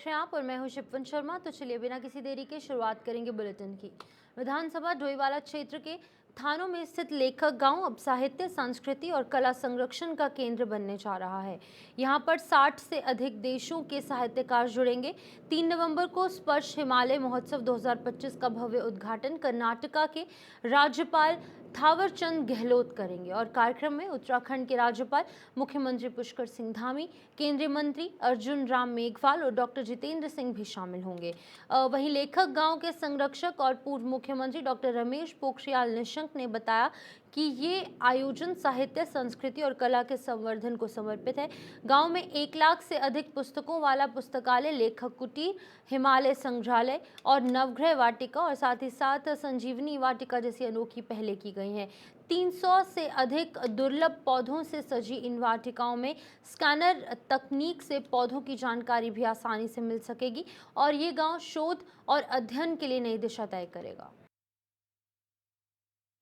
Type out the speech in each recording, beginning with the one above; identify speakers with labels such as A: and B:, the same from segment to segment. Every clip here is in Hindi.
A: हैं आप और मैं हूं शिपवन शर्मा। तो चलिए बिना किसी देरी के शुरुआत करेंगे बुलेटिन की। विधानसभा डोईवाला क्षेत्र के थानों में स्थित लेखक गांव अब साहित्य, संस्कृति और कला संरक्षण का केंद्र बनने जा रहा है। यहां पर 60 से अधिक देशों के साहित्यकार जुड़ेंगे। 3 नवंबर को स्पर्श हिमालय महोत्सव 2025 का भव्य उद्घाटन कर्नाटका के राज्यपाल थावरचंद गहलोत करेंगे और कार्यक्रम में उत्तराखंड के राज्यपाल, मुख्यमंत्री पुष्कर सिंह धामी, केंद्रीय मंत्री अर्जुन राम मेघवाल और डॉक्टर जितेंद्र सिंह भी शामिल होंगे। वहीं लेखक गांव के संरक्षक और पूर्व मुख्यमंत्री डॉक्टर रमेश पोखरियाल निशंक ने बताया कि ये आयोजन साहित्य, संस्कृति और कला के संवर्धन को समर्पित है। गांव में 1 लाख से अधिक पुस्तकों वाला पुस्तकालय, लेखक कुटीर, हिमालय संग्रहालय और नवग्रह वाटिका और साथ ही साथ संजीवनी वाटिका जैसी अनोखी पहले की गई हैं। 300 से अधिक दुर्लभ पौधों से सजी इन वाटिकाओं में स्कैनर तकनीक से पौधों की जानकारी भी आसानी से मिल सकेगी और ये गांव शोध और अध्ययन के लिए नई दिशा तय करेगा।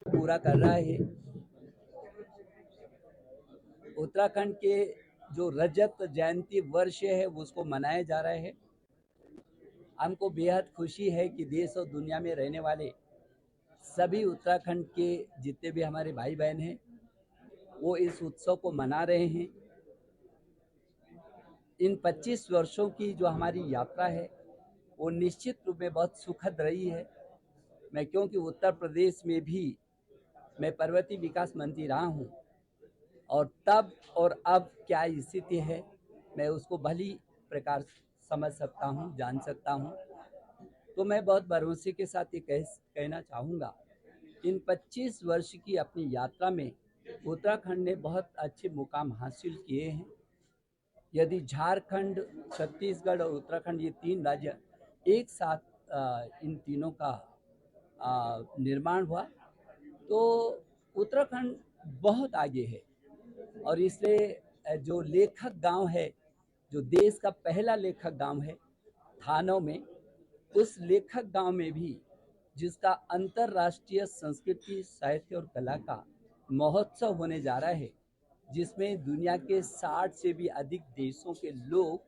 B: पूरा कर रहा है। उत्तराखंड के जो रजत जयंती वर्ष है उसको मनाया जा रहा है। हमको बेहद खुशी है कि देश और दुनिया में रहने वाले सभी उत्तराखंड के जितने भी हमारे भाई बहन हैं वो इस उत्सव को मना रहे हैं। इन 25 वर्षों की जो हमारी यात्रा है वो निश्चित रूप में बहुत सुखद रही है। मैं क्योंकि उत्तर प्रदेश में भी मैं पर्वतीय विकास मंत्री रहा हूँ और तब और अब क्या स्थिति है मैं उसको भली प्रकार समझ सकता हूँ, जान सकता हूँ। तो मैं बहुत भरोसे के साथ ये कहना चाहूँगा, इन 25 वर्ष की अपनी यात्रा में उत्तराखंड ने बहुत अच्छे मुकाम हासिल किए हैं। यदि झारखंड, छत्तीसगढ़ और उत्तराखंड ये 3 राज्य एक साथ इन तीनों का निर्माण हुआ तो उत्तराखंड बहुत आगे है। और इसलिए जो लेखक गांव है, जो देश का पहला लेखक गांव है थानों में, उस लेखक गांव में भी जिसका अंतर्राष्ट्रीय संस्कृति, साहित्य और कला का महोत्सव होने जा रहा है, जिसमें दुनिया के 60 से भी अधिक देशों के लोग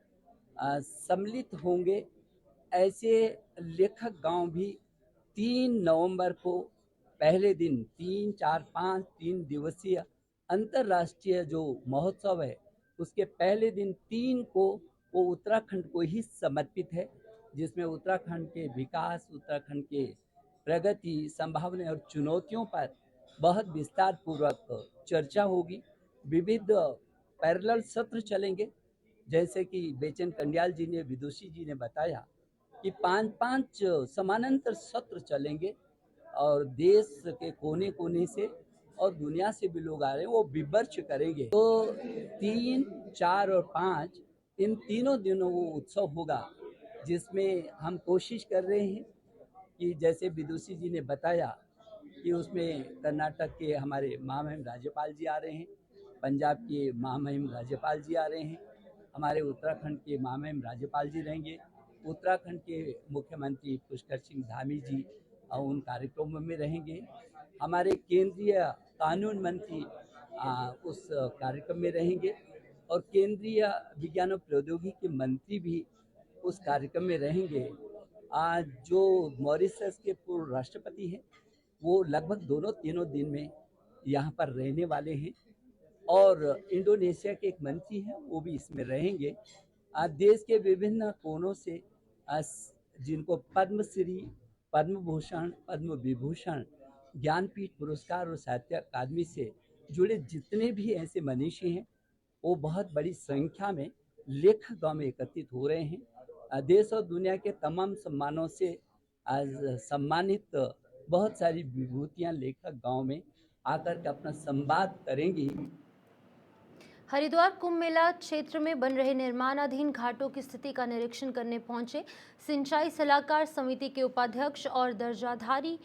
B: सम्मिलित होंगे। ऐसे लेखक गांव भी 3 नवंबर को पहले दिन 3, 4, 5 3 दिवसीय अंतर्राष्ट्रीय जो महोत्सव है उसके पहले दिन 3 को वो उत्तराखंड को ही समर्पित है, जिसमें उत्तराखंड के विकास, उत्तराखंड के प्रगति, संभावना और चुनौतियों पर बहुत विस्तार पूर्वक चर्चा होगी। विविध पैरेलल सत्र चलेंगे, जैसे कि बेचन कंडियाल जी ने, विदुषी जी ने बताया कि 5-5 समानांतर सत्र चलेंगे और देश के कोने कोने से और दुनिया से भी लोग आ रहे हैं, वो विमर्श करेंगे। तो 3, 4 और 5 इन तीनों दिनों वो उत्सव होगा, जिसमें हम कोशिश कर रहे हैं कि जैसे विदुषी जी ने बताया कि उसमें कर्नाटक के हमारे महामहिम राज्यपाल जी आ रहे हैं, पंजाब के महामहिम राज्यपाल जी आ रहे हैं, हमारे उत्तराखंड के महामहिम राज्यपाल जी रहेंगे, उत्तराखंड के मुख्यमंत्री पुष्कर सिंह धामी जी उन कार्यक्रमों में रहेंगे, हमारे केंद्रीय कानून मंत्री उस कार्यक्रम में रहेंगे और केंद्रीय विज्ञान और प्रौद्योगिकी मंत्री भी उस कार्यक्रम में रहेंगे। जो मॉरिशस के पूर्व राष्ट्रपति हैं वो लगभग 2-3 दिन में यहाँ पर रहने वाले हैं और इंडोनेशिया के एक मंत्री हैं वो भी इसमें रहेंगे। देश के विभिन्न कोनों से जिनको पद्मश्री, पद्म भूषण, पद्म विभूषण, ज्ञानपीठ पुरस्कार और साहित्य अकादमी से जुड़े जितने भी ऐसे मनीषी हैं वो बहुत बड़ी संख्या में लेखक गांव में एकत्रित हो रहे हैं। देश और दुनिया के तमाम सम्मानों से सम्मानित बहुत सारी विभूतियां लेखक गांव में आकर के अपना संवाद करेंगी।
A: हरिद्वार कुंभ मेला क्षेत्र में बन रहे निर्माणाधीन घाटों की स्थिति का निरीक्षण करने पहुंचे सिंचाई सलाहकार समिति के उपाध्यक्ष और दर्जाधारी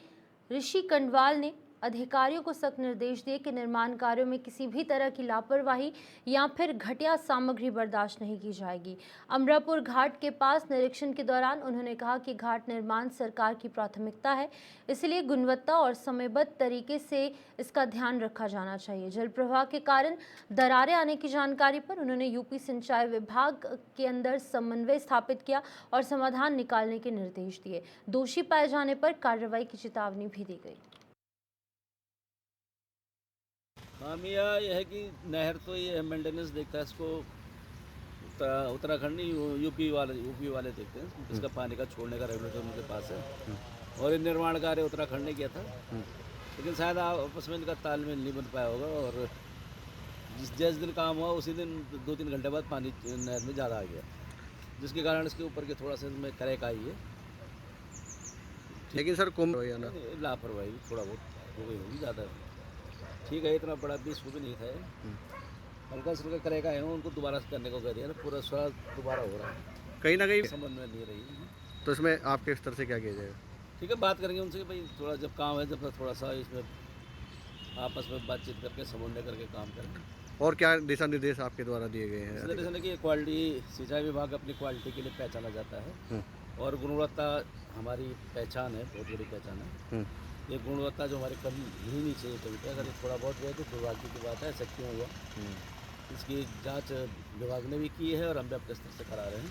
A: ऋषि कंडवाल ने अधिकारियों को सख्त निर्देश दिए कि निर्माण कार्यों में किसी भी तरह की लापरवाही या फिर घटिया सामग्री बर्दाश्त नहीं की जाएगी। अमरापुर घाट के पास निरीक्षण के दौरान उन्होंने कहा कि घाट निर्माण सरकार की प्राथमिकता है, इसलिए गुणवत्ता और समयबद्ध तरीके से इसका ध्यान रखा जाना चाहिए। जल प्रवाह के कारण दरारें आने की जानकारी पर उन्होंने यूपी सिंचाई विभाग के अंदर समन्वय स्थापित किया और समाधान निकालने के निर्देश दिए। दोषी पाए जाने पर कार्रवाई की चेतावनी भी दी गई।
C: खामियाँ यह है कि नहर तो ये मेंटेनेंस देखता है इसको उत्तराखंड नहीं, यूपी वाले देखते हैं। इसका पानी का छोड़ने का रेगुलेटर उनके पास है और ये निर्माण कार्य उत्तराखंड ने किया था, लेकिन शायद आपस में इनका तालमेल नहीं बन पाया होगा और जिस दिन काम हुआ उसी दिन 2-3 घंटे बाद पानी नहर में ज़्यादा आ गया, जिसके कारण इसके ऊपर के थोड़ा सा इसमें क्रैक आई है।
D: लेकिन सर कुंभ या ना
C: लापरवाही थोड़ा बहुत हो गई होगी, ज़्यादा ठीक है, इतना बड़ा भी इसको भी नहीं था। हल्का से क्रैक आए हैं, उनको दोबारा करने को कह दिया ना, पूरा स्वाद दोबारा हो रहा है,
D: कहीं ना कहीं
C: समझ में नहीं रही।
D: तो इसमें आपके स्तर से क्या किया जाएगा?
C: ठीक है, बात करेंगे उनसे कि भाई थोड़ा जब काम है जब थोड़ा सा इसमें आपस में बातचीत करके समन्वय करके काम करें।
D: और क्या दिशा निर्देश आपके द्वारा दिए गए हैं?
C: इस तरह से कि क्वालिटी सिंचाई विभाग अपनी क्वालिटी के लिए पहचाना जाता है और गुणवत्ता हमारी पहचान है, बहुत बड़ी पहचान है। ये गुणवत्ता जो हमारी कभी ही नहीं चाहिए कभी पे, अगर थोड़ा बहुत हुआ तो दुर्भाग्य की बात है, ऐसा क्यों हुआ इसकी जांच विभाग ने भी की है और हम भी अपने स्तर से करा रहे हैं।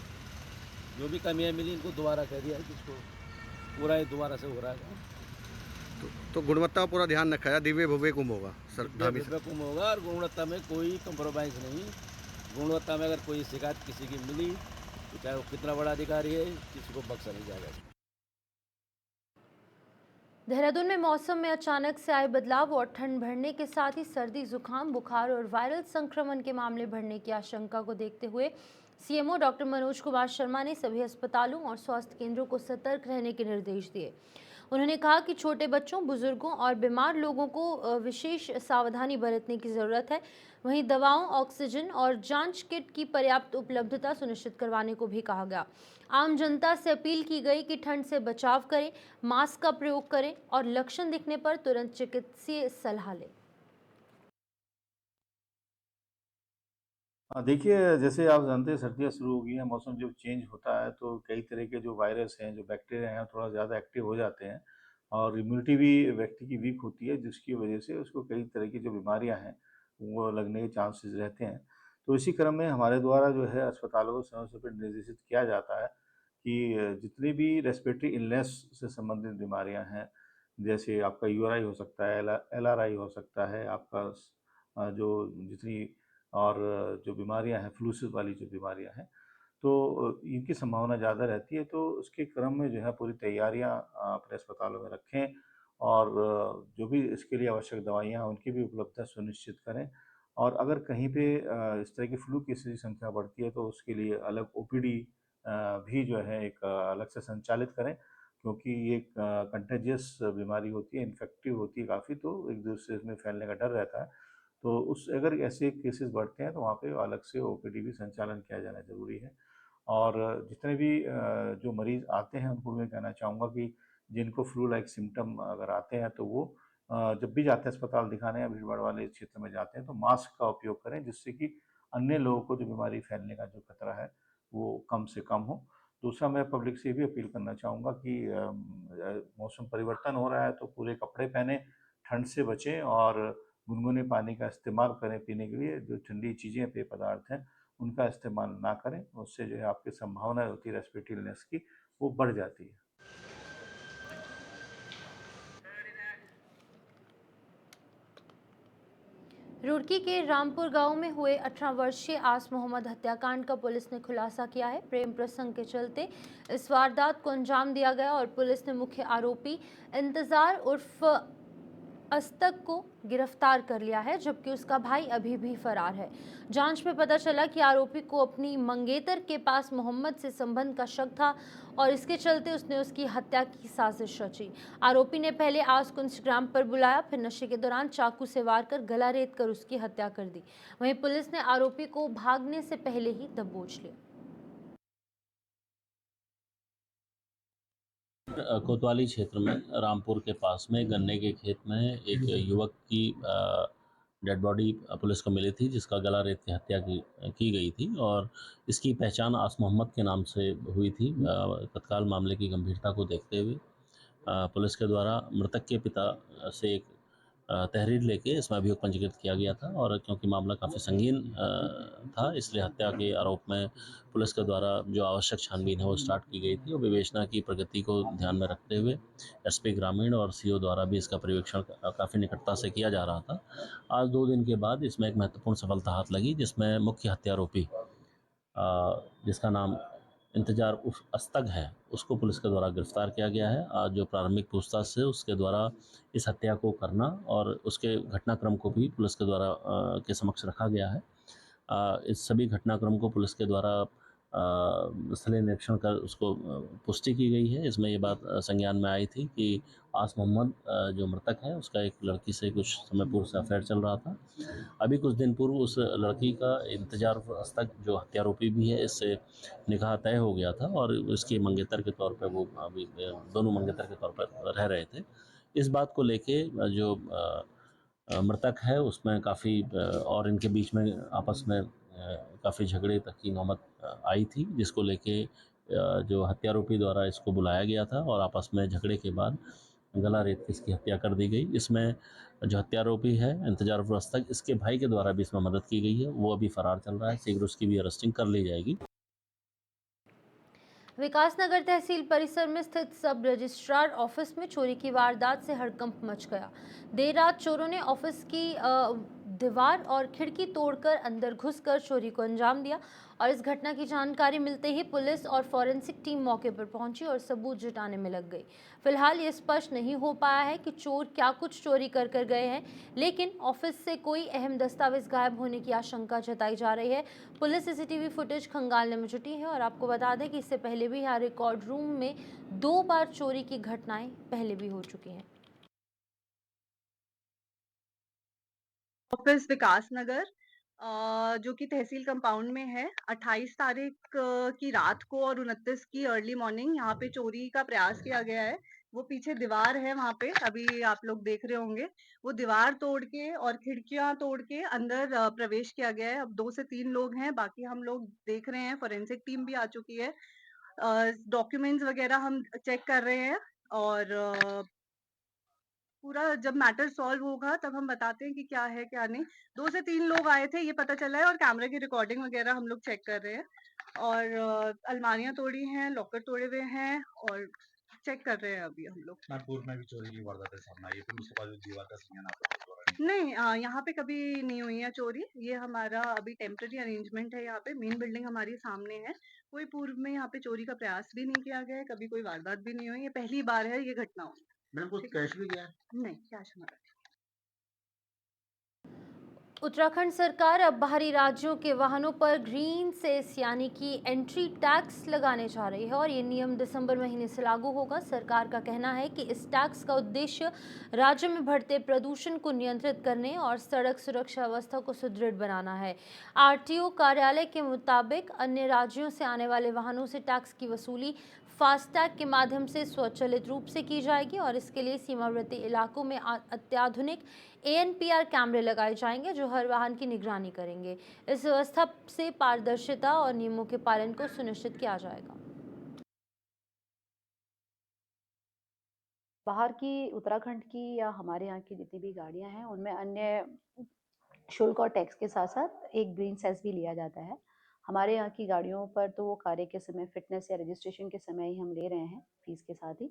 C: जो भी कमियां मिली इनको दोबारा कह दिया है कि इसको पूरा ही दोबारा से हो रहा है।
D: तो गुणवत्ता का पूरा ध्यान रखा है, दिव्य भव्य कुंभ होगा सर, धामी से।
C: कुंभ होगा और गुणवत्ता में कोई कंप्रोमाइज़ नहीं। गुणवत्ता में अगर कोई शिकायत किसी की मिली तो चाहे वो कितना बड़ा अधिकारी है, किसी को बख्शा नहीं जाएगा।
A: देहरादून में मौसम में अचानक से आए बदलाव और ठंड बढ़ने के साथ ही सर्दी, जुकाम, बुखार और वायरल संक्रमण के मामले बढ़ने की आशंका को देखते हुए सीएमओ डॉक्टर मनोज कुमार शर्मा ने सभी अस्पतालों और स्वास्थ्य केंद्रों को सतर्क रहने के निर्देश दिए। उन्होंने कहा कि छोटे बच्चों, बुजुर्गों और बीमार लोगों को विशेष सावधानी बरतने की ज़रूरत है। वहीं दवाओं, ऑक्सीजन और जांच किट की पर्याप्त उपलब्धता सुनिश्चित करवाने को भी कहा गया। आम जनता से अपील की गई कि ठंड से बचाव करें, मास्क का प्रयोग करें और लक्षण दिखने पर तुरंत चिकित्सकीय सलाह लें।
E: देखिए, जैसे आप जानते हैं सर्दियाँ शुरू हो गई हैं, मौसम जब चेंज होता है तो कई तरह के जो वायरस हैं, जो बैक्टीरिया हैं, थोड़ा ज़्यादा एक्टिव हो जाते हैं और इम्यूनिटी भी व्यक्ति की वीक होती है, जिसकी वजह से उसको कई तरह की जो बीमारियाँ हैं, वो लगने के चांसेस रहते हैं। तो इसी क्रम में हमारे द्वारा जो है अस्पतालों को समय-समय पे निर्देशित किया जाता है कि जितनी भी रेस्पिरेटरी इलनेस से संबंधित बीमारियाँ हैं, जैसे आपका यूआरआई हो सकता है, एलआरआई हो सकता है, आपका जो जितनी और जो बीमारियां हैं, फ्लूसिस वाली जो बीमारियां हैं, तो इनकी संभावना ज़्यादा रहती है। तो उसके क्रम में जो है पूरी तैयारियां अपने अस्पतालों में रखें और जो भी इसके लिए आवश्यक दवाइयां हैं उनकी भी उपलब्धता सुनिश्चित करें। और अगर कहीं पे इस तरह की फ्लू केसेस की संख्या बढ़ती है तो उसके लिए अलग ओपीडी भी जो है एक अलग से संचालित करें, क्योंकि ये कंटेजियस बीमारी होती है, इन्फेक्टिव होती है काफ़ी, तो एक दूसरे में फैलने का डर रहता है। तो उस अगर ऐसे केसेस बढ़ते हैं तो वहाँ पे अलग से ओपीडी भी संचालन किया जाना ज़रूरी है। और जितने भी जो मरीज़ आते हैं उनको मैं कहना चाहूँगा कि जिनको फ्लू लाइक सिम्पटम अगर आते हैं तो वो जब भी जाते हैं अस्पताल दिखाने या भीड़-भाड़ वाले क्षेत्र में जाते हैं तो मास्क का उपयोग करें, जिससे कि अन्य लोगों को जो बीमारी फैलने का जो खतरा है वो कम से कम हो। दूसरा, मैं पब्लिक से ये भी अपील करना चाहूँगा कि मौसम परिवर्तन हो रहा है तो पूरे कपड़े पहनें, ठंड से बचें और गुनगुने पानी का इस्तेमाल करें पीने के लिए। जो ठंडी चीज़ें, पेय पदार्थ हैं, उनका इस्तेमाल ना करें। उससे जो है आपकी संभावना होती है रेस्पिरेटरी इलनेस की, वो बढ़ जाती है।
A: रुड़की के रामपुर गांव में हुए 18 वर्षीय आस मोहम्मद हत्याकांड का पुलिस ने खुलासा किया है। प्रेम प्रसंग के चलते इस वारदात को अंजाम दिया गया और पुलिस ने मुख्य आरोपी इंतजार उर्फ अस्तक को गिरफ्तार कर लिया है, जबकि उसका भाई अभी भी फरार है। जांच में पता चला कि आरोपी को अपनी मंगेतर के पास मोहम्मद से संबंध का शक था और इसके चलते उसने उसकी हत्या की साजिश रची। आरोपी ने पहले आस को इंस्टाग्राम पर बुलाया, फिर नशे के दौरान चाकू से वार कर गला रेत कर उसकी हत्या कर दी। वहीं पुलिस ने आरोपी को भागने से पहले ही दबोच लिया।
F: कोतवाली क्षेत्र में रामपुर के पास में गन्ने के खेत में एक युवक की डेड बॉडी पुलिस को मिली थी, जिसका गला रेत के हत्या की गई थी और इसकी पहचान आस मोहम्मद के नाम से हुई थी। तत्काल मामले की गंभीरता को देखते हुए पुलिस के द्वारा मृतक के पिता से एक तहरीर लेके इसमें अभियोग पंजीकृत किया गया था और क्योंकि मामला काफ़ी संगीन था, इसलिए हत्या के आरोप में पुलिस के द्वारा जो आवश्यक छानबीन है वो स्टार्ट की गई थी और विवेचना की प्रगति को ध्यान में रखते हुए एसपी ग्रामीण और सीओ द्वारा भी इसका पर्यवेक्षण काफ़ी निकटता से किया जा रहा था। आज 2 दिन के बाद इसमें एक महत्वपूर्ण सफलता हाथ लगी, जिसमें मुख्य हत्यारोपी जिसका नाम इंतजार उर्फ अस्तग है, उसको पुलिस के द्वारा गिरफ्तार किया गया है। आज जो प्रारंभिक पूछताछ से उसके द्वारा इस हत्या को करना और उसके घटनाक्रम को भी पुलिस के द्वारा के समक्ष रखा गया है। इस सभी घटनाक्रम को पुलिस के द्वारा स्थलीय निरीक्षण कर उसको पुष्टि की गई है। इसमें ये बात संज्ञान में आई थी कि आस मोहम्मद जो मृतक है उसका एक लड़की से कुछ समय पूर्व से अफेयर चल रहा था। अभी कुछ दिन पूर्व उस लड़की का इंतजार अस्तक जो हत्यारोपी भी है, इससे निकाह तय हो गया था और इसके मंगेतर के तौर पे वो अभी दोनों मंगेतर के तौर पर रह रहे थे। इस बात को लेके जो मृतक है उसमें काफ़ी और इनके बीच में आपस में काफ़ी झगड़े तक की नौबत आई थी, जिसको लेके जो हत्यारोपी द्वारा इसको बुलाया गया था और आपस में झगड़े के बाद गला रेत के इसकी हत्या कर दी गई। इसमें जो हत्यारोपी है इंतजार अवस्थक, इसके भाई के द्वारा भी इसमें मदद की गई है, वो अभी फरार चल रहा है। शीघ्र उसकी भी अरेस्टिंग कर ली जाएगी।
A: विकासनगर तहसील परिसर में स्थित सब रजिस्ट्रार ऑफिस में चोरी की वारदात से हड़कंप मच गया। देर रात चोरों ने ऑफिस की दीवार और खिड़की तोड़कर अंदर घुसकर चोरी को अंजाम दिया और इस घटना की जानकारी मिलते ही पुलिस और फॉरेंसिक टीम मौके पर पहुंची और सबूत जुटाने में लग गई। फिलहाल ये स्पष्ट नहीं हो पाया है कि चोर क्या कुछ चोरी कर कर गए हैं, लेकिन ऑफिस से कोई अहम दस्तावेज गायब होने की आशंका जताई जा रही है। पुलिस सीसीटीवी फुटेज खंगालने में जुटी है और आपको बता दें कि इससे पहले भी यहाँ रिकॉर्ड रूम में 2 बार चोरी की घटनाएं पहले भी हो चुकी हैं।
G: ऑफिस विकासनगर जो कि तहसील कंपाउंड में है। 28 तारीख की रात को और 29 की अर्ली मॉर्निंग यहाँ पे चोरी का प्रयास किया गया है। वो पीछे दीवार है वहाँ पे, अभी आप लोग देख रहे होंगे। वो दीवार तोड़ के और खिड़कियां तोड़ के अंदर प्रवेश किया गया है। अब 2 से 3 लोग हैं, बाकी हम लोग देख रहे हैं। फोरेंसिक टीम भी आ चुकी है। डॉक्यूमेंट्स वगैरह हम चेक कर रहे हैं और पूरा जब मैटर सॉल्व होगा तब हम बताते हैं कि क्या है क्या नहीं। 2 से 3 लोग आए थे, ये पता चला है और कैमरे की रिकॉर्डिंग वगैरह हम लोग चेक कर रहे हैं और अलमारियां तोड़ी हैं, लॉकर तोड़े हुए हैं और चेक कर रहे हैं अभी हम लोग।
H: नागपुर में भी चोरी की वारदातें सामने आई है, फिर उसके बाद भी दीवार का संज्ञान आपका हो रहा है।
G: नहीं, यहाँ पे कभी नहीं हुई है चोरी। ये हमारा अभी टेम्पररी अरेंजमेंट है। यहाँ पे मेन बिल्डिंग हमारी सामने है। कोई पूर्व में यहाँ पे चोरी का प्रयास भी नहीं किया गया है, कभी कोई वारदात भी नहीं हुई। ये पहली बार है ये घटना हुई।
H: मैडम कुछ कैश भी गया है?
G: नहीं, कैश हमारा
A: उत्तराखंड सरकार अब बाहरी राज्यों के वाहनों पर ग्रीन सेस यानी कि एंट्री टैक्स लगाने जा रही है और ये नियम दिसंबर महीने से लागू होगा। सरकार का कहना है कि इस टैक्स का उद्देश्य राज्य में बढ़ते प्रदूषण को नियंत्रित करने और सड़क सुरक्षा व्यवस्था को सुदृढ़ बनाना है। आरटीओ कार्यालय के मुताबिक अन्य राज्यों से आने वाले वाहनों से टैक्स की वसूली फास्टैग के माध्यम से स्वचालित रूप से की जाएगी और इसके लिए सीमावर्ती इलाकों में अत्याधुनिक ANPR कैमरे लगाए जाएंगे जो हर वाहन की निगरानी करेंगे। इस व्यवस्था से पारदर्शिता और नियमों के पालन को सुनिश्चित किया जाएगा।
I: बाहर की, उत्तराखंड की या हमारे यहाँ की जितनी भी गाड़ियाँ हैं उनमें अन्य शुल्क और टैक्स के साथ साथ एक ग्रीन सेस भी लिया जाता है। हमारे यहाँ की गाड़ियों पर तो वो कार्य के समय, फिटनेस या रजिस्ट्रेशन के समय ही हम ले रहे हैं फीस के साथ ही।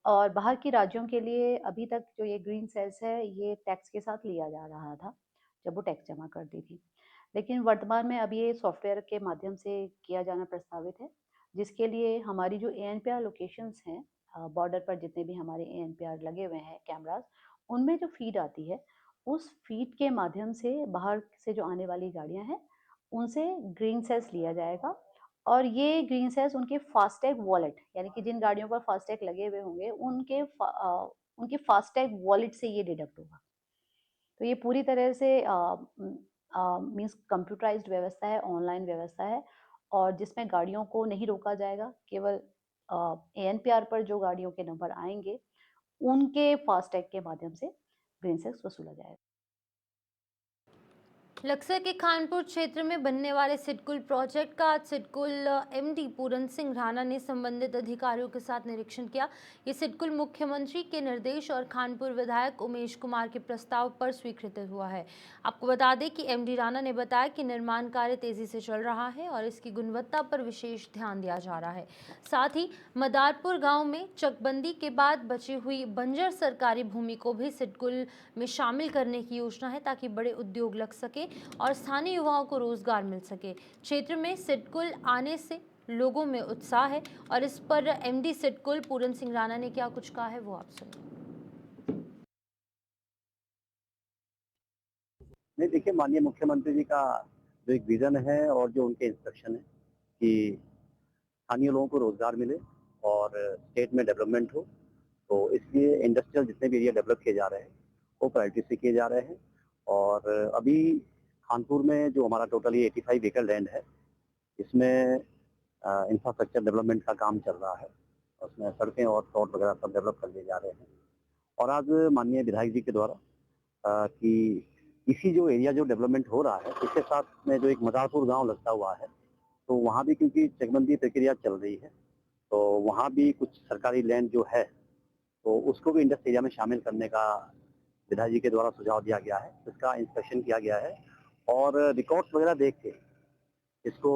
I: और बाहर की राज्यों के लिए अभी तक जो ये ग्रीन सेस है ये टैक्स के साथ लिया जा रहा था जब वो टैक्स जमा करती थी, लेकिन वर्तमान में अब ये सॉफ्टवेयर के माध्यम से किया जाना प्रस्तावित है, जिसके लिए हमारी जो ANPR लोकेशंस हैं, बॉर्डर पर जितने भी हमारे ANPR लगे हुए हैं कैमरास, उनमें जो फीड आती है उस फीड के माध्यम से बाहर से जो आने वाली गाड़ियां हैं उनसे ग्रीन सेस लिया जाएगा और ये ग्रीन सेस उनके फास्टैग वॉलेट, यानी कि जिन गाड़ियों पर फास्टैग लगे हुए होंगे उनके फास्टैग वॉलेट से ये डिडक्ट होगा। तो ये पूरी तरह से मीन्स कंप्यूटराइज्ड व्यवस्था है, ऑनलाइन व्यवस्था है और जिसमें गाड़ियों को नहीं रोका जाएगा, केवल ANPR पर जो गाड़ियों के नंबर आएंगे उनके फास्टैग के माध्यम से ग्रीन सेस वसूला जाएगा।
A: लक्सर के खानपुर क्षेत्र में बनने वाले सिडकुल प्रोजेक्ट का आज सिडकुल MD पूरन सिंह राणा ने संबंधित अधिकारियों के साथ निरीक्षण किया। ये सिडकुल मुख्यमंत्री के निर्देश और खानपुर विधायक उमेश कुमार के प्रस्ताव पर स्वीकृत हुआ है। आपको बता दें कि MD राणा ने बताया कि निर्माण कार्य तेजी से चल रहा है और इसकी गुणवत्ता पर विशेष ध्यान दिया जा रहा है। साथ ही मदारपुर गाँव में चकबंदी के बाद बची हुई बंजर सरकारी भूमि को भी सिडकुल में शामिल करने की योजना है ताकि बड़े उद्योग लग सके और स्थानीय युवाओं को रोजगार मिल सके। क्षेत्र में सिडकुल आने से लोगों में उत्साह है और इस पर MD सिडकुल पूरन सिंह राणा ने क्या कुछ कहा है वो आप सुनिए।
J: नहीं, देखिए, माननीय मुख्यमंत्री जी का जो एक विजन है और जो उनके इंस्ट्रक्शन है कि स्थानीय लोगों को रोजगार मिले और स्टेट में डेवलपमेंट हो, तो इसलिए इंडस्ट्रियल जितने भी एरिया डेवलप किए जा रहे हैं वो प्रायोरिटी से किए जा रहे हैं। और अभी खानपुर में जो हमारा टोटली 85 एकड़ लैंड है, इसमें इंफ्रास्ट्रक्चर डेवलपमेंट का काम चल रहा है। उसमें सड़कें और रोड वगैरह सब डेवलप कर लिए जा रहे हैं। और आज माननीय विधायक जी के द्वारा कि इसी जो एरिया जो डेवलपमेंट हो रहा है, इसके साथ में जो एक मदारपुर गांव लगता हुआ है, तो वहाँ भी क्योंकि चकबंदी प्रक्रिया चल रही है, तो वहाँ भी कुछ सरकारी लैंड जो है तो उसको भी इंडस्ट्री एरिया में शामिल करने का विधायक जी के द्वारा सुझाव दिया गया है। इसका इंस्पेक्शन किया गया है और रिकॉर्ड्स वगैरह देख के इसको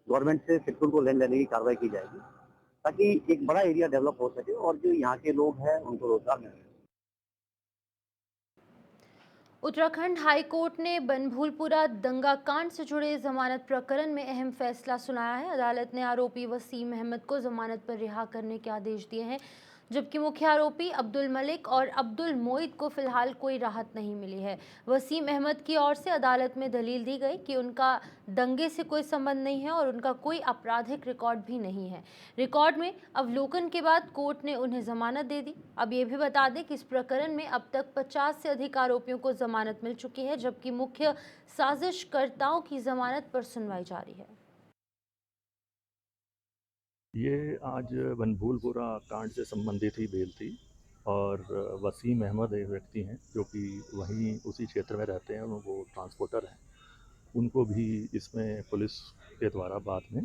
J: गवर्नमेंट से सिडकुल को लैंड लेने की कार्रवाई की जाएगी ताकि एक बड़ा एरिया डेवलप हो सके और जो यहाँ के लोग हैं उनको रोजगार मिल सके।
A: उत्तराखंड हाई कोर्ट ने बनभूलपुरा दंगा कांड से जुड़े जमानत प्रकरण में अहम फैसला सुनाया है। अदालत ने आरोपी वसीम अहमद को जमानत पर रिहा करने के आदेश दिए हैं, जबकि मुख्य आरोपी अब्दुल मलिक और अब्दुल मोइद को फिलहाल कोई राहत नहीं मिली है। वसीम अहमद की ओर से अदालत में दलील दी गई कि उनका दंगे से कोई संबंध नहीं है और उनका कोई आपराधिक रिकॉर्ड भी नहीं है। रिकॉर्ड में अवलोकन के बाद कोर्ट ने उन्हें जमानत दे दी। अब ये भी बता दें कि इस प्रकरण में अब तक 50 से अधिक आरोपियों को जमानत मिल चुकी है, जबकि मुख्य साजिशकर्ताओं की जमानत पर सुनवाई जारी है।
K: ये आज बनभूलपुरा कांड से संबंधित ही बेल थी और वसीम अहमद एक व्यक्ति हैं जो कि वहीं उसी क्षेत्र में रहते हैं, वो ट्रांसपोर्टर हैं। उनको भी इसमें पुलिस के द्वारा बाद में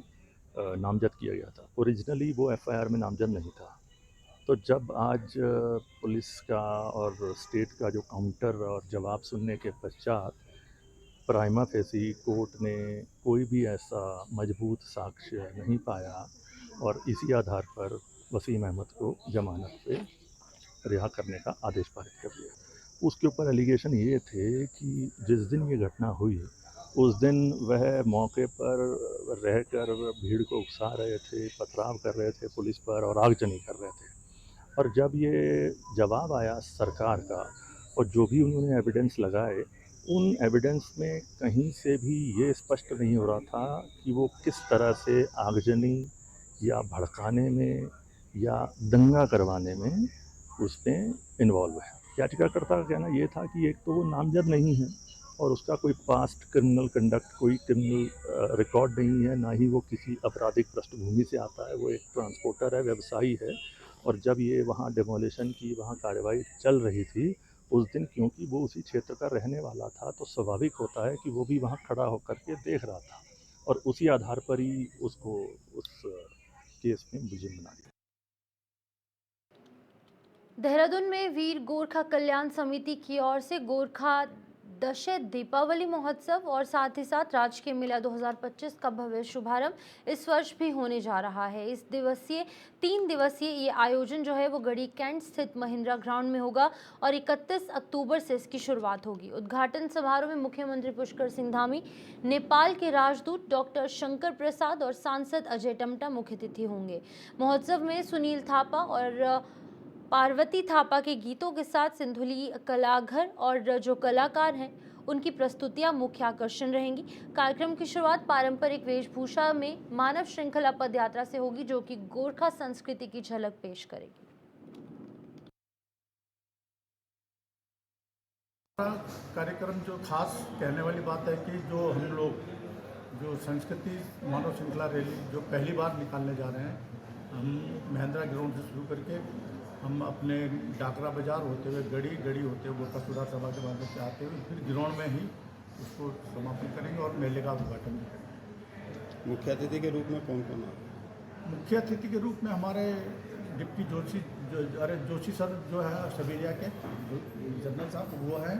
K: नामजद किया गया था। ओरिजिनली वो FIR में नामजद नहीं था। तो जब आज पुलिस का और स्टेट का जो काउंटर और जवाब सुनने के पश्चात प्राइमा फेसी कोर्ट ने कोई भी ऐसा मजबूत साक्ष्य नहीं पाया और इसी आधार पर वसीम अहमद को जमानत पे रिहा करने का आदेश पारित कर दिया। उसके ऊपर एलिगेशन ये थे कि जिस दिन ये घटना हुई उस दिन वह मौके पर रहकर भीड़ को उकसा रहे थे, पथराव कर रहे थे पुलिस पर और आगजनी कर रहे थे। और जब ये जवाब आया सरकार का और जो भी उन्होंने एविडेंस लगाए, उन एविडेंस में कहीं से भी ये स्पष्ट नहीं हो रहा था कि वो किस तरह से आगजनी या भड़काने में या दंगा करवाने में उसमें इन्वॉल्व है। याचिकाकर्ता का कहना ये था कि एक तो वो नामजद नहीं है और उसका कोई पास्ट क्रिमिनल कंडक्ट, कोई क्रिमिनल रिकॉर्ड नहीं है, ना ही वो किसी आपराधिक पृष्ठभूमि से आता है। वो एक ट्रांसपोर्टर है, व्यवसायी है। और जब ये वहाँ डेमोलिशन की वहाँ कार्रवाई चल रही थी उस दिन, क्योंकि वो उसी क्षेत्र का रहने वाला था, तो स्वाभाविक होता है कि वो भी वहाँ खड़ा होकर के देख रहा था और उसी आधार पर ही उसको उस केस में मुलजिम बना दिया।
A: देहरादून में वीर गोरखा कल्याण समिति की ओर से गोरखा दशे दीपावली महोत्सव और साथ ही साथ राजकीय मेला 2025 का भव्य शुभारंभ इस वर्ष भी होने जा रहा है। इस 3 दिवसीय ये आयोजन जो है वो गढ़ी कैंट स्थित महिंद्रा ग्राउंड में होगा और 31 अक्टूबर से इसकी शुरुआत होगी। उद्घाटन समारोह में मुख्यमंत्री पुष्कर सिंह धामी, नेपाल के राजदूत डॉक्टर शंकर प्रसाद और सांसद अजय टमटा मुख्य अतिथि होंगे। महोत्सव में सुनील थापा और पार्वती थापा के गीतों के साथ सिंधुली कलाघर और जो कलाकार हैं उनकी प्रस्तुतियां मुख्य आकर्षण रहेंगी। कार्यक्रम की शुरुआत पारंपरिक वेशभूषा में मानव श्रृंखला पदयात्रा से होगी, जो कि गोरखा संस्कृति की झलक पेश करेगी।
L: कार्यक्रम जो खास कहने वाली बात है कि जो हम लोग जो संस्कृति मानव श्रृंखला रैली जो पहली बार निकालने जा रहे हैं, हम महिंद्रा ग्राउंड से शुरू करके हम अपने डाकरा बाजार होते हुए गड़ी होते हुए गोरखा सुधार सभा के माध्यम से आते हुए फिर ग्राउंड में ही उसको समापन करेंगे और मेले का उद्घाटन भी करेंगे।
D: मुख्य अतिथि के रूप में कौन कौन आ रहा है?
L: मुख्य अतिथि के रूप में हमारे डिप्टी जोशी सर जो है सबेरिया के जनरल साहब वो हैं,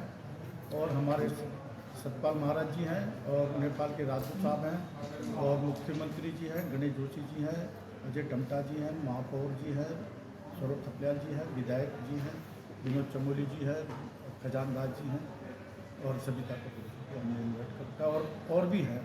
L: और हमारे सतपाल महाराज जी हैं, और नेपाल के राजदूत साहब हैं, और मुख्यमंत्री जी हैं, गणेश जोशी जी हैं, अजय टमटा जी हैं, महापौर जी हैं, सौरभ थपलियाल जी हैं, विधायक जी हैं, विनोद चमोली जी हैं, खजानदास जी हैं, और सविता कपूर जी को हमने इन्वाइट करता और भी हैं।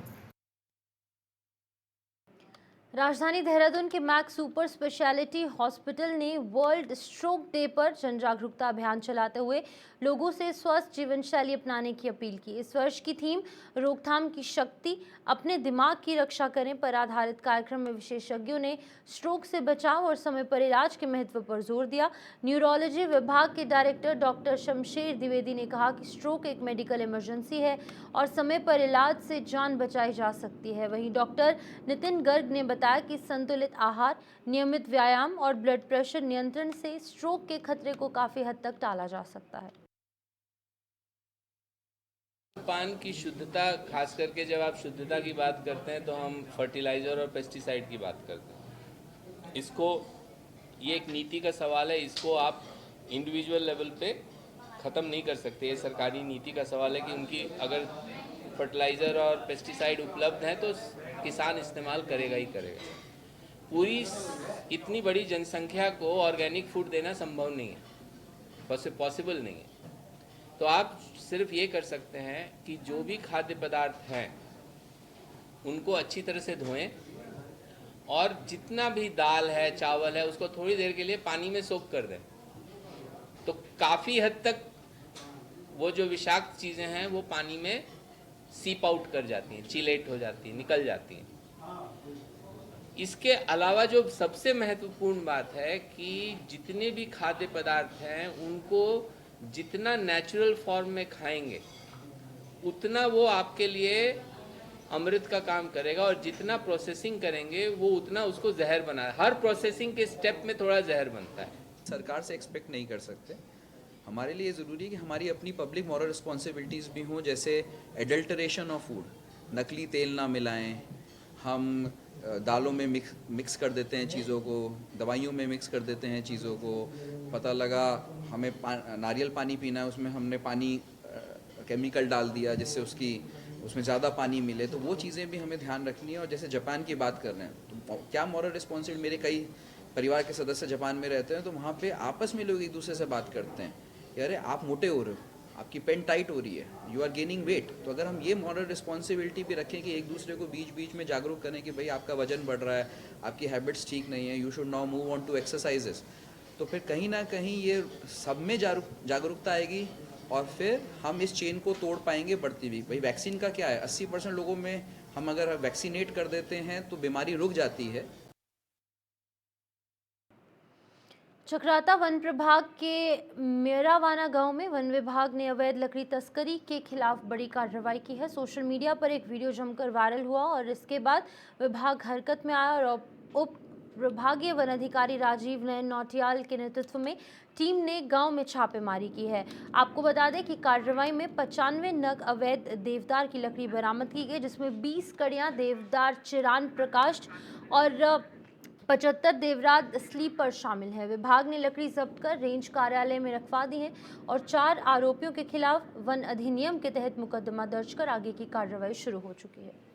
A: राजधानी देहरादून के मैक्स सुपर स्पेशलिटी हॉस्पिटल ने वर्ल्ड स्ट्रोक डे पर जन जागरूकता अभियान चलाते हुए लोगों से स्वस्थ जीवन शैली अपनाने की अपील की। इस वर्ष की थीम रोकथाम की शक्ति, अपने दिमाग की रक्षा करें पर आधारित कार्यक्रम में विशेषज्ञों ने स्ट्रोक से बचाव और समय पर इलाज के महत्व पर जोर दिया। न्यूरोलॉजी विभाग के डायरेक्टर डॉक्टर शमशेर द्विवेदी ने कहा कि स्ट्रोक एक मेडिकल इमरजेंसी है और समय पर इलाज से जान बचाई जा सकती है। वहीं डॉक्टर नितिन गर्ग ने बताया कि संतुलित आहार, नियमित व्यायाम और ब्लड प्रेशर नियंत्रण से स्ट्रोक के खतरे को काफी हद तक टाला जा सकता है।
M: पान की शुद्धता, खास करके जब आप शुद्धता की बात करते हैं तो हम फर्टिलाइज़र और पेस्टिसाइड की बात करते हैं। इसको, ये एक नीति का सवाल है, इसको आप इंडिविजुअल लेवल पे ख़त्म नहीं कर सकते। ये सरकारी नीति का सवाल है कि उनकी अगर फर्टिलाइज़र और पेस्टिसाइड उपलब्ध हैं तो किसान इस्तेमाल करेगा ही करेगा। पूरी इतनी बड़ी जनसंख्या को ऑर्गेनिक फूड देना संभव नहीं है, पॉसिबल नहीं है। तो आप सिर्फ ये कर सकते हैं कि जो भी खाद्य पदार्थ हैं उनको अच्छी तरह से धोएं, और जितना भी दाल है, चावल है, उसको थोड़ी देर के लिए पानी में सोक कर दें, तो काफ़ी हद तक वो जो विषाक्त चीज़ें हैं वो पानी में सीप आउट कर जाती हैं, चिलेट हो जाती हैं, निकल जाती हैं। इसके अलावा जो सबसे महत्वपूर्ण बात है कि जितने भी खाद्य पदार्थ हैं उनको जितना नेचुरल फॉर्म में खाएंगे उतना वो आपके लिए अमृत का काम करेगा, और जितना प्रोसेसिंग करेंगे वो उतना उसको जहर बना, हर प्रोसेसिंग के स्टेप में थोड़ा जहर बनता है।
N: सरकार से एक्सपेक्ट नहीं कर सकते। हमारे लिए ज़रूरी है कि हमारी अपनी पब्लिक मॉरल रिस्पॉन्सिबिलिटीज़ भी हों, जैसे एडल्टरेशन ऑफ फूड, नकली तेल ना मिलाएं, हम दालों में मिक्स कर देते हैं चीज़ों को, दवाइयों में मिक्स कर देते हैं चीज़ों को। पता लगा हमें नारियल पानी पीना है, उसमें हमने पानी केमिकल डाल दिया जिससे उसमें ज़्यादा पानी मिले, तो वो चीज़ें भी हमें ध्यान रखनी है। और जैसे जापान की बात कर रहे हैं तो क्या मॉरल रिस्पॉन्सिबिलिटी, मेरे कई परिवार के सदस्य जापान में रहते हैं तो वहाँ पे आपस में लोग एक दूसरे से बात करते हैं कि अरे आप मोटे हो रहे हो, आपकी पेन टाइट हो रही है, यू आर गेनिंग वेट। तो अगर हम ये मॉरल रिस्पॉन्सिबिलिटी भी रखें कि एक दूसरे को बीच बीच में जागरूक करें कि भाई आपका वजन बढ़ रहा है, आपकी हैबिट्स ठीक नहीं है, you should now move on to exercises, तो फिर कहीं ना कहीं ये सब में जागरूकता आएगी और फिर हम इस चेन को तोड़ पाएंगे बढ़ती हुई। भाई वैक्सीन का क्या है, 80% लोगों में हम अगर वैक्सीनेट कर देते हैं तो बीमारी रुक जाती है।
A: चक्राता वन प्रभाग के मेरावाना गांव में वन विभाग ने अवैध लकड़ी तस्करी के खिलाफ बड़ी कार्रवाई की है। सोशल मीडिया पर एक वीडियो जमकर वायरल हुआ और इसके बाद विभाग हरकत में आया और उप विभागीय वन अधिकारी राजीव नयन नौटियाल के नेतृत्व में टीम ने गांव में छापेमारी की है। आपको बता दें कि कार्रवाई में 95 नग अवैध देवदार की लकड़ी बरामद की गई, जिसमें 20 कड़ियां देवदार चिरान प्रकाश और 75 देवराज स्लीपर शामिल है। विभाग ने लकड़ी जब्त कर रेंज कार्यालय में रखवा दी है और 4 आरोपियों के खिलाफ वन अधिनियम के तहत मुकदमा दर्ज कर आगे की कार्रवाई शुरू हो चुकी है।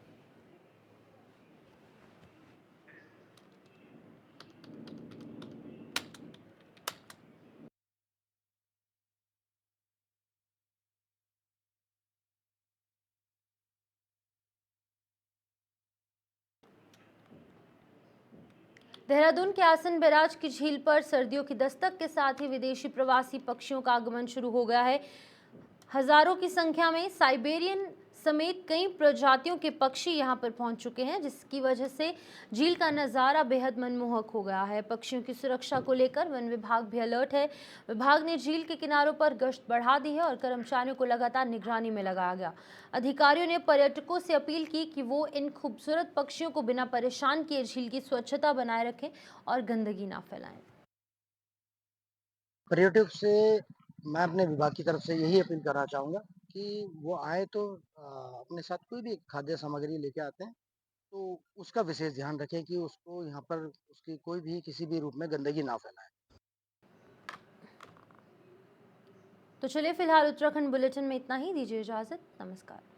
A: देहरादून के आसन बैराज की झील पर सर्दियों की दस्तक के साथ ही विदेशी प्रवासी पक्षियों का आगमन शुरू हो गया है। हजारों की संख्या में साइबेरियन समेत कई प्रजातियों के पक्षी यहां पर पहुंच चुके हैं, जिसकी वजह से झील का नज़ारा बेहद मनमोहक हो गया है। पक्षियों की सुरक्षा को लेकर वन विभाग भी अलर्ट है। विभाग ने झील के किनारों पर गश्त बढ़ा दी है और कर्मचारियों को लगातार निगरानी में लगाया गया। अधिकारियों ने पर्यटकों से अपील की कि वो इन खूबसूरत पक्षियों को बिना परेशान किए झील की स्वच्छता बनाए रखें और गंदगी ना फैलाएं।
O: पर्यटक से मैं अपने विभाग की तरफ से यही अपील करना चाहूँगा कि वो आए तो अपने साथ कोई भी खाद्य सामग्री लेके आते हैं तो उसका विशेष ध्यान रखें कि उसको यहाँ पर उसकी कोई भी किसी भी रूप में गंदगी ना फैलाए।
A: तो चलिए फिलहाल उत्तराखंड बुलेटिन में इतना ही। दीजिए इजाजत। नमस्कार।